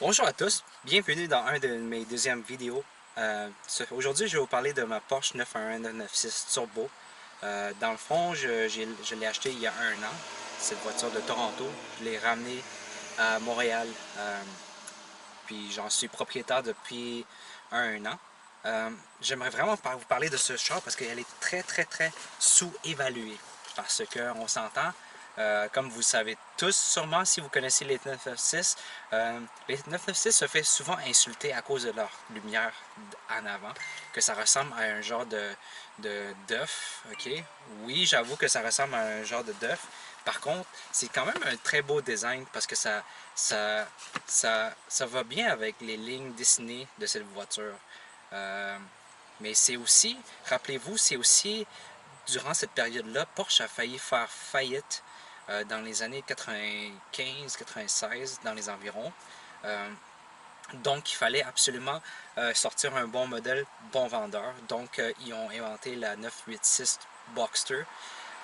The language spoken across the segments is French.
Bonjour à tous, bienvenue dans un de mes deuxièmes vidéos. Aujourd'hui, je vais vous parler de ma Porsche 911 996 Turbo. Dans le fond, je l'ai acheté il y a un an, cette voiture de Toronto. Je l'ai ramenée à Montréal, puis j'en suis propriétaire depuis un an. J'aimerais vraiment vous parler de ce char parce qu'elle est très sous-évaluée. Parce qu'on s'entend, comme vous le savez tous, sûrement si vous connaissez les 996, les 996 se fait souvent insulter à cause de leur lumière en avant, que ça ressemble à un genre d'œuf, ok? Oui, j'avoue que ça ressemble à un genre de d'œuf. Par contre, c'est quand même un très beau design parce que ça va bien avec les lignes dessinées de cette voiture. Mais c'est aussi, rappelez-vous, c'est aussi durant cette période-là, Porsche a failli faire faillite dans les années 95-96, dans les environs. Donc, il fallait absolument sortir un bon modèle, bon vendeur. Donc, ils ont inventé la 986 Boxster.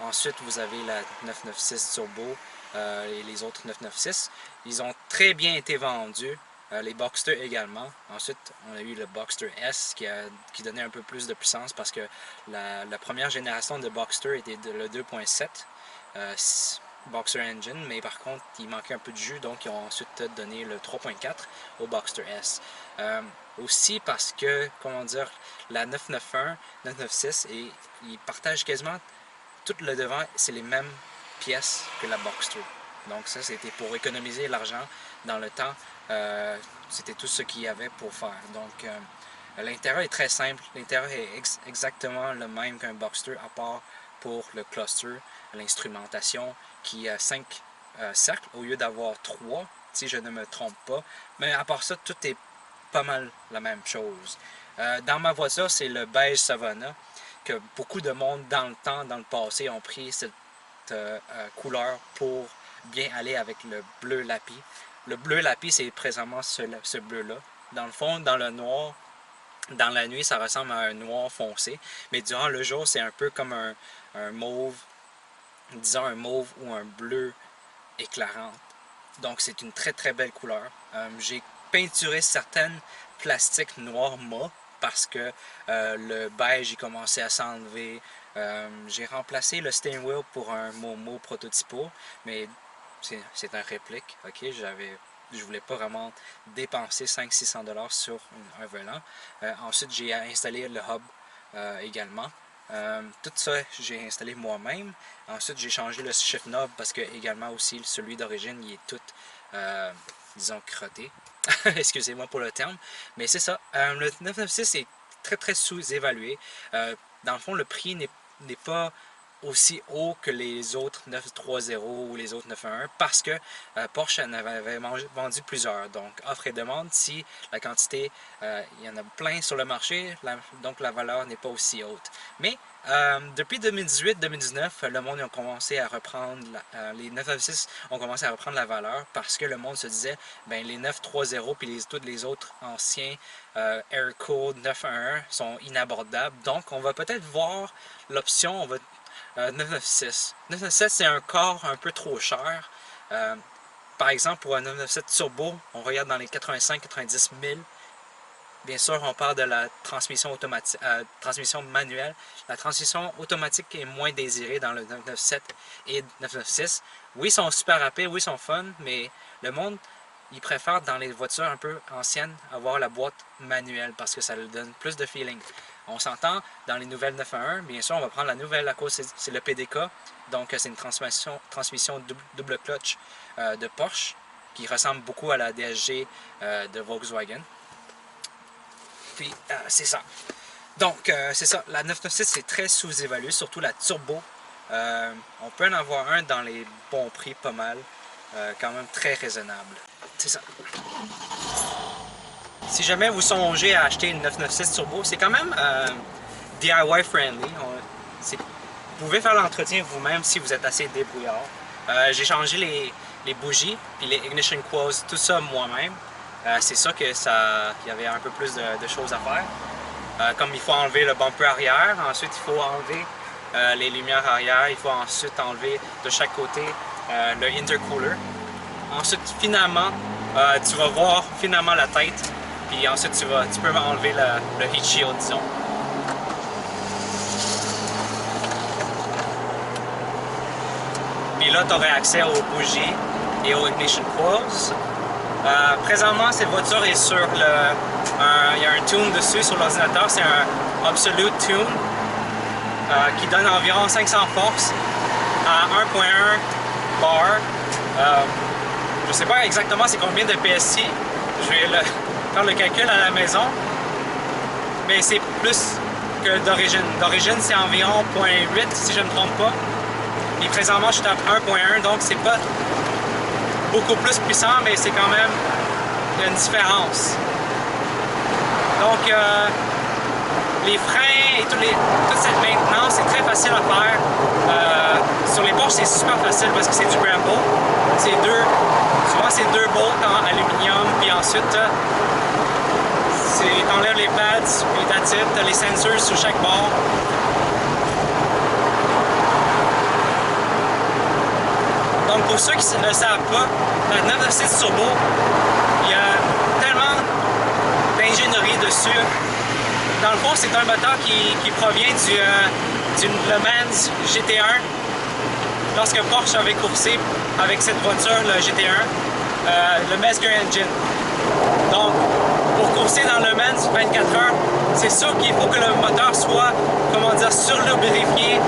Ensuite, vous avez la 996 Turbo et les autres 996. Ils ont très bien été vendus. Les Boxster également. Ensuite, on a eu le Boxster S qui donnait un peu plus de puissance parce que la première génération de Boxster était le 2.7 Boxster Engine, mais par contre, il manquait un peu de jus, donc ils ont ensuite donné le 3.4 au Boxster S. Aussi parce que, comment dire, la 991, 996, et ils partagent quasiment tout le devant, c'est les mêmes pièces que la Boxster. Donc ça, c'était pour économiser l'argent dans le temps. C'était tout ce qu'il y avait pour faire. Donc l'intérieur est très simple. L'intérieur est exactement le même qu'un Boxster, à part pour le cluster, l'instrumentation, qui a 5 cercles au lieu d'avoir 3, si je ne me trompe pas. Mais à part ça, tout est pas mal la même chose. Dans ma voiture, c'est le beige Savannah, que beaucoup de monde dans le temps, dans le passé, ont pris cette couleur pour bien aller avec le bleu lapis. Le bleu lapis, c'est présentement ce bleu-là. Dans le fond, dans le noir, dans la nuit, ça ressemble à un noir foncé, mais durant le jour, c'est un peu comme un mauve, disons un mauve ou un bleu éclairant. Donc c'est une très belle couleur. J'ai peinturé certaines plastiques noirs mat parce que le beige il commençait à s'enlever. J'ai remplacé le steering wheel pour un Momo prototypo, mais c'est un réplique. Ok, je voulais pas vraiment dépenser 500-600$ sur un volant. Ensuite, j'ai installé le hub également. Tout ça, j'ai installé moi-même. Ensuite, j'ai changé le shift knob parce que également aussi celui d'origine, il est tout, disons, crotté. Excusez-moi pour le terme. Mais c'est ça. Le 996 est très sous-évalué. Dans le fond, le prix n'est pas aussi haut que les autres 930 ou les autres 911 parce que Porsche en avait vendu plusieurs. Donc, offre et demande, si la quantité, il y en a plein sur le marché, donc la valeur n'est pas aussi haute. Mais depuis 2018-2019, le monde a commencé à reprendre, les 996 ont commencé à reprendre la valeur parce que le monde se disait, ben les 930 puis tous les autres anciens Air Code 911 sont inabordables. Donc, on va peut-être voir l'option, 996. 997, c'est un corps un peu trop cher. Par exemple, pour un 997 Turbo, on regarde dans les 85-90 000. Bien sûr, on parle de la transmission automatique, transmission manuelle. La transmission automatique est moins désirée dans le 997 et 996. Oui, ils sont super rapides, oui, ils sont fun, mais le monde, il préfère dans les voitures un peu anciennes avoir la boîte manuelle parce que ça lui donne plus de feeling. On s'entend dans les nouvelles 911, bien sûr, on va prendre la nouvelle à cause c'est le PDK, donc c'est une transmission double clutch de Porsche qui ressemble beaucoup à la DSG de Volkswagen. Puis c'est ça. Donc c'est ça, la 996 c'est très sous-évalué, surtout la Turbo. On peut en avoir un dans les bons prix pas mal, quand même très raisonnable. C'est ça. Si jamais vous songez à acheter une 996 Turbo, c'est quand même DIY friendly. Vous pouvez faire l'entretien vous-même si vous êtes assez débrouillard. J'ai changé les bougies et les ignition coils, tout ça moi-même. C'est ça que il y avait un peu plus de choses à faire. Comme il faut enlever le bumper arrière, ensuite il faut enlever les lumières arrière, il faut ensuite enlever de chaque côté le intercooler. Ensuite, finalement, tu vas voir finalement la tête. Puis ensuite, tu peux enlever le heat shield, disons. Puis là, tu aurais accès aux bougies et aux ignition coils. Présentement, cette voiture est sur il y a un tune dessus sur l'ordinateur, c'est un Absolute Tune qui donne environ 500 forces à 1.1 bar. Je ne sais pas exactement c'est combien de PSI, je vais faire le calcul à la maison, mais c'est plus que d'origine. D'origine, c'est environ 0.8 si je ne me trompe pas. Et présentement, je suis à 1.1, donc c'est pas beaucoup plus puissant, mais c'est quand même une différence. Donc, les freins et toute cette maintenance, c'est très facile à faire. Sur les Porsche, c'est super facile parce que c'est du Brembo. Souvent, c'est deux bolts en aluminium, puis ensuite, t'enlèves les pads, puis that's it, t'as les sensors sur chaque bord. Donc pour ceux qui ne le savent pas, la 996 Turbo, il y a tellement d'ingénierie dessus. Dans le fond, c'est un moteur qui provient du Le Mans GT1. Lorsque Porsche avait coursé avec cette voiture, le GT1, le Mezger Engine. Donc, pour courser dans Le Mans 24 heures, c'est sûr qu'il faut que le moteur soit, comment dire, surlubrifié,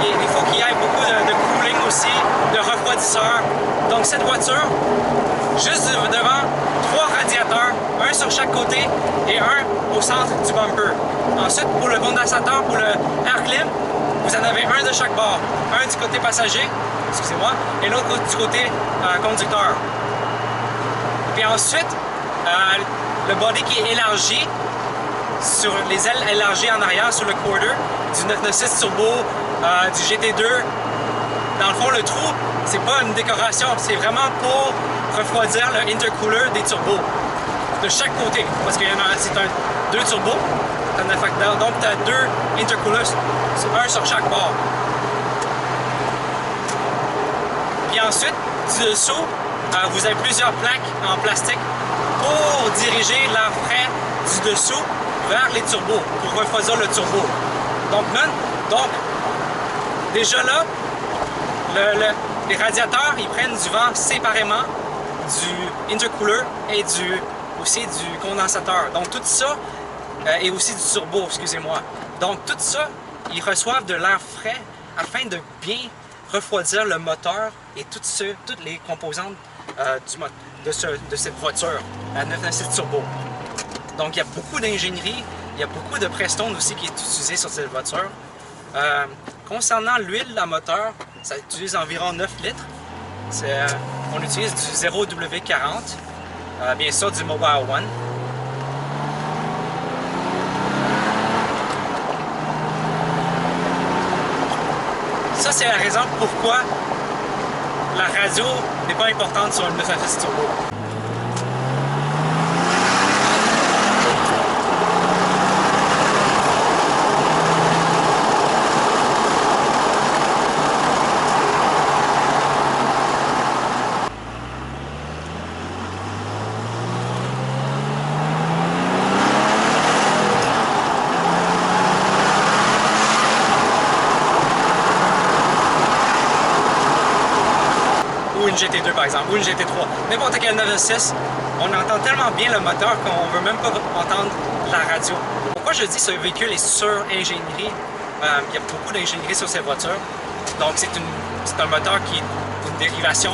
il faut qu'il y ait beaucoup de cooling aussi, de refroidisseur. Donc cette voiture, juste devant, 3 radiateurs, un sur chaque côté et un au centre du bumper. Ensuite, pour le condensateur, pour le air clim, vous en avez un de chaque bord. Un du côté passager, excusez-moi, et l'autre du côté conducteur. Puis ensuite, le body qui est élargi, sur les ailes élargies en arrière sur le quarter du 996 Turbo, du GT2. Dans le fond, le trou, c'est pas une décoration, c'est vraiment pour refroidir le intercooler des turbos de chaque côté, parce que c'est deux turbos, donc tu as deux intercoolers, un sur chaque bord. Puis ensuite, du dessous, vous avez plusieurs plaques en plastique pour diriger l'air frais du dessous vers les turbos, pour refroidir le turbo. Donc déjà là, les radiateurs, ils prennent du vent séparément du intercooler et aussi du condensateur. Donc tout ça, et aussi du turbo, excusez-moi. Donc tout ça, ils reçoivent de l'air frais afin de bien refroidir le moteur et toutes les composantes de cette voiture, la 996 Turbo. Donc il y a beaucoup d'ingénierie, il y a beaucoup de Prestone aussi qui est utilisé sur cette voiture. Concernant l'huile à moteur, ça utilise environ 9 litres. On utilise du 0W40, bien sûr du Mobile One. Ça, c'est la raison pourquoi la radio n'est pas importante sur le 996 Turbo. Une GT2 par exemple, ou une GT3, n'importe quel 996, on entend tellement bien le moteur qu'on ne veut même pas entendre la radio. Pourquoi je dis que ce véhicule est sur ingénierie? Il y a beaucoup d'ingénierie sur cette voiture. Donc c'est un moteur qui est une dérivation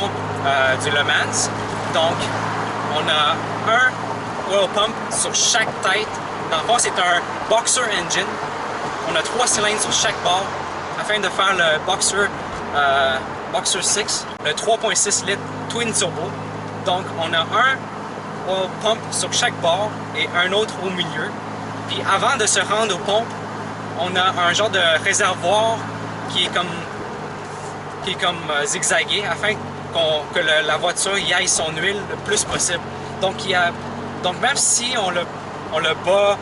du Le Mans. Donc on a un oil pump sur chaque tête. Dans le fond, c'est un Boxer engine. On a 3 cylindres sur chaque bord afin de faire le Boxer 6, le 3.6 litres Twin Turbo. Donc on a un oil pump sur chaque bord et un autre au milieu. Puis avant de se rendre aux pompes, on a un genre de réservoir qui est comme zigzagué afin que la voiture y aille son huile le plus possible. Donc même si on le bat,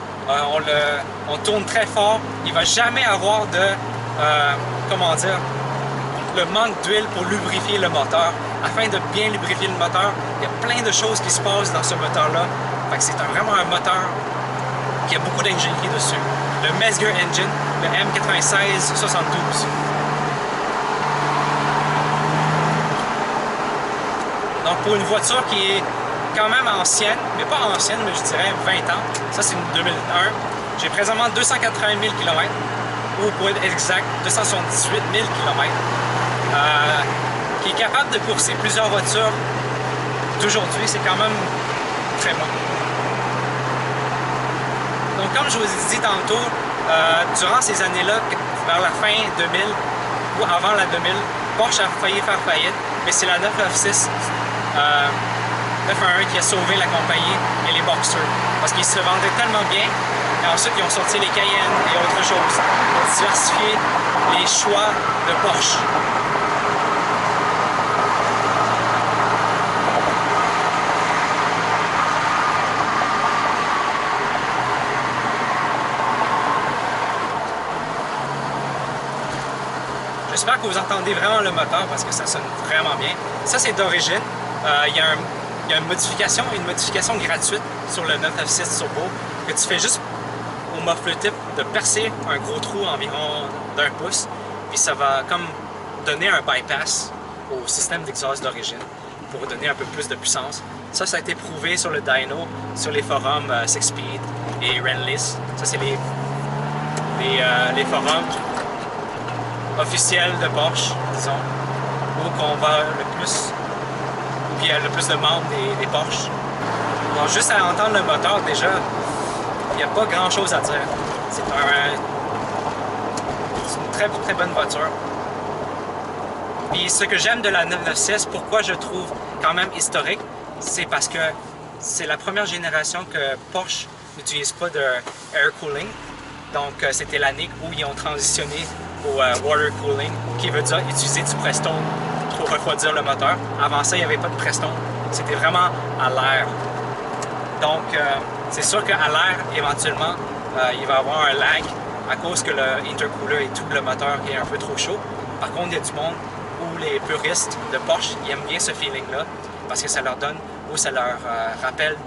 on tourne très fort, il ne va jamais avoir de comment dire, le manque d'huile pour lubrifier le moteur afin de bien lubrifier le moteur. Il y a plein de choses qui se passent dans ce moteur-là. C'est vraiment un moteur qui a beaucoup d'ingénierie dessus. Le Mezger Engine, le M9672. Donc pour une voiture qui est quand même ancienne, mais pas ancienne, mais je dirais 20 ans, ça c'est une 2001, j'ai présentement 280 000 km, ou pour être exact, 278 000 km, qui est capable de courser plusieurs voitures d'aujourd'hui, c'est quand même très bon. Donc comme je vous ai dit tantôt, durant ces années-là, vers la fin 2000 ou avant la 2000, Porsche a failli faire faillite, mais c'est la 996 911 qui a sauvé la compagnie et les Boxster, parce qu'ils se vendaient tellement bien, et ensuite ils ont sorti les Cayenne et autres choses pour diversifier les choix de Porsche. J'espère que vous entendez vraiment le moteur parce que ça sonne vraiment bien. Ça c'est d'origine. Il y a une modification gratuite sur le 996 Turbo que tu fais juste au muffler tip de percer un gros trou environ d'1 pouce, puis ça va comme donner un bypass au système d'exhaust d'origine pour donner un peu plus de puissance. Ça a été prouvé sur le dyno, sur les forums Sixspeed et Renlist. Ça c'est les forums officiels de Porsche, disons, où on va le plus, puis il y a le plus de membres des Porsche. Donc juste à entendre le moteur, déjà, il n'y a pas grand chose à dire. C'est une très très bonne voiture. Puis ce que j'aime de la 996, pourquoi je trouve quand même historique, c'est parce que c'est la première génération que Porsche n'utilise pas de air cooling. Donc c'était l'année où ils ont transitionné au water cooling, qui veut dire utiliser du Prestone pour refroidir le moteur. Avant ça, il n'y avait pas de Prestone, c'était vraiment à l'air. Donc c'est sûr qu'à l'air, éventuellement, il va y avoir un lag à cause que le intercooler et tout le moteur est un peu trop chaud. Par contre, il y a du monde où les puristes de Porsche ils aiment bien ce feeling-là parce que ça leur donne, ou ça leur rappelle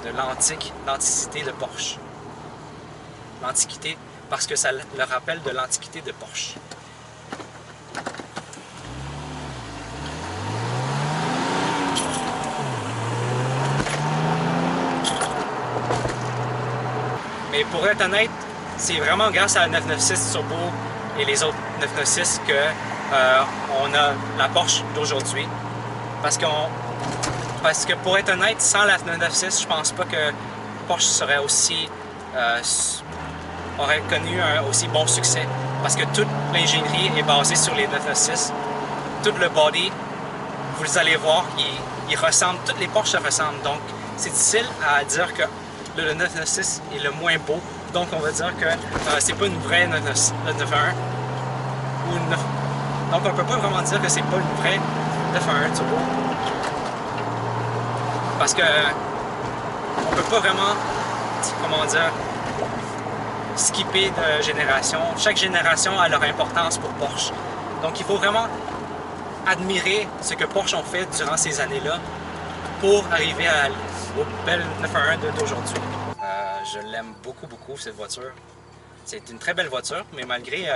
de l'antiquité de Porsche. L'antiquité, parce que ça leur rappelle de l'antiquité de Porsche. Mais pour être honnête, c'est vraiment grâce à la 996 Turbo et les autres 996 que on a la Porsche d'aujourd'hui. Parce que pour être honnête, sans la 996, je pense pas que Porsche serait aussi aurait connu un aussi bon succès. Parce que toute l'ingénierie est basée sur les 996. Tout le body, vous allez voir, il ressemble, toutes les Porsche se ressemblent. Donc c'est difficile à dire que le 996 est le moins beau. Donc on va dire que c'est pas une vraie 991 ou une 9... Donc on peut pas vraiment dire que c'est pas une vraie 911 Turbo. Parce que on peut pas vraiment, comment dire, skipper de génération. Chaque génération a leur importance pour Porsche. Donc il faut vraiment admirer ce que Porsche ont fait durant ces années-là pour arriver aux belles 911 d'aujourd'hui. Je l'aime beaucoup, cette voiture. C'est une très belle voiture, mais malgré,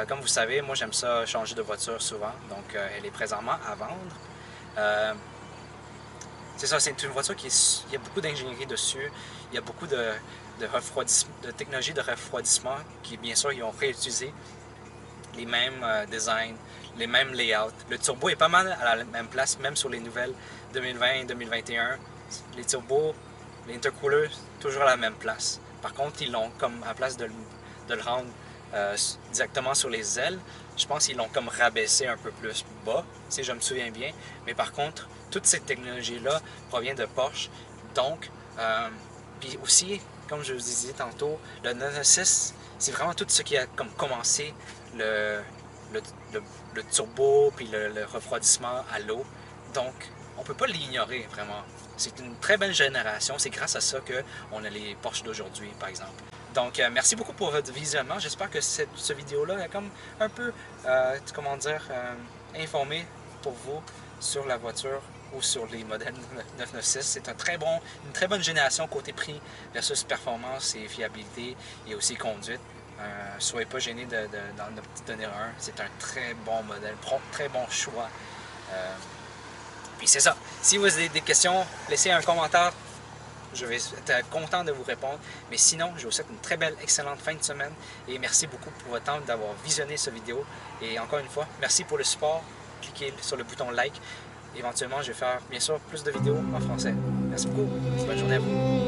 comme vous savez, moi j'aime ça changer de voiture souvent, donc elle est présentement à vendre. C'est ça, c'est une voiture il y a beaucoup d'ingénierie dessus, il y a beaucoup de technologie de refroidissement qui, bien sûr, ils ont réutilisé les mêmes designs, les mêmes layouts. Le turbo est pas mal à la même place, même sur les nouvelles 2020 2021. Les turbos, les intercoolers, toujours à la même place. Par contre, ils l'ont comme, à place de le rendre directement sur les ailes, je pense qu'ils l'ont comme rabaissé un peu plus bas, si je me souviens bien. Mais par contre, toute cette technologie-là provient de Porsche. Donc, puis aussi, comme je vous disais tantôt, le 996, c'est vraiment tout ce qui a comme commencé le turbo puis le refroidissement à l'eau. Donc, on ne peut pas l'ignorer vraiment. C'est une très belle génération. C'est grâce à ça qu'on a les Porsche d'aujourd'hui, par exemple. Donc, merci beaucoup pour votre visionnement. J'espère que cette vidéo-là est comme un peu, comment dire, informé pour vous sur la voiture ou sur les modèles 996. C'est une très bonne génération côté prix versus performance et fiabilité et aussi conduite. Soyez pas gênés d'en donner un. C'est un très bon modèle, très bon choix. Puis c'est ça. Si vous avez des questions, laissez un commentaire. Je vais être content de vous répondre. Mais sinon, je vous souhaite une très belle, excellente fin de semaine. Et merci beaucoup pour votre temps d'avoir visionné cette vidéo. Et encore une fois, merci pour le support. Cliquez sur le bouton like. Éventuellement, je vais faire, bien sûr, plus de vidéos en français. Merci beaucoup. Bonne journée à vous.